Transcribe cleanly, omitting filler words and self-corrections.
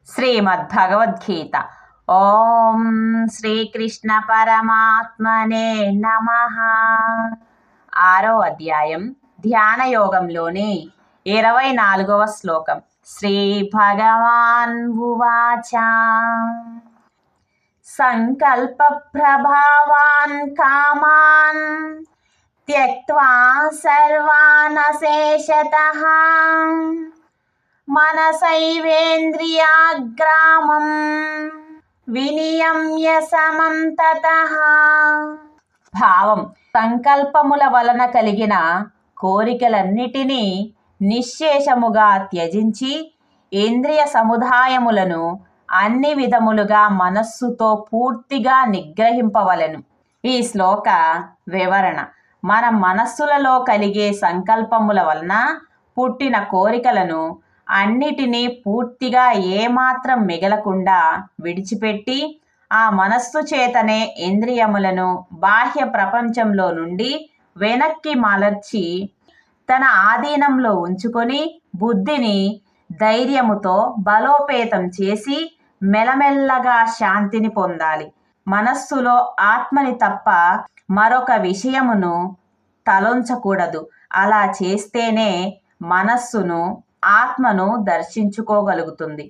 శ్రీమద్భగవద్గీత. ఓం శ్రీకృష్ణ పరమాత్మనే నమః. 6వ అధ్యాయం ధ్యానయోగంలోని 24వ శ్లోకం. శ్రీ భగవాన్ ఉవాచ సంకల్ప ప్రభావాన్ కామాన్ త్యక్త్వా సర్వాన్ అశేషతః మనసైవేంద్రియాగ్రామం వినియమ్య సమం తతః. భావం: సంకల్పముల వలన కలిగిన కోరికలన్నిటినీ నిశ్శేషముగా త్యజించి ఇంద్రియ సముదాయములను అన్ని విధములుగా మనస్సుతో పూర్తిగా నిగ్రహింపవలెను. ఈ శ్లోక వివరణ: మన మనస్సులలో కలిగే సంకల్పముల వలన పుట్టిన కోరికలను అన్నిటినీ పూర్తిగా ఏమాత్రం మిగలకుండా విడిచిపెట్టి ఆ మనస్సు చేతనే ఇంద్రియములను బాహ్య ప్రపంచంలో నుండి వెనక్కి మలర్చి తన ఆధీనంలో ఉంచుకొని బుద్ధిని ధైర్యముతో బలోపేతం చేసి మెల్లమెల్లగా శాంతిని పొందాలి. మనస్సులో ఆత్మని తప్ప మరొక విషయమును తలొంచకూడదు. అలా చేస్తేనే మనస్సును ఆత్మను దర్శించుకోగలుగుతుంది.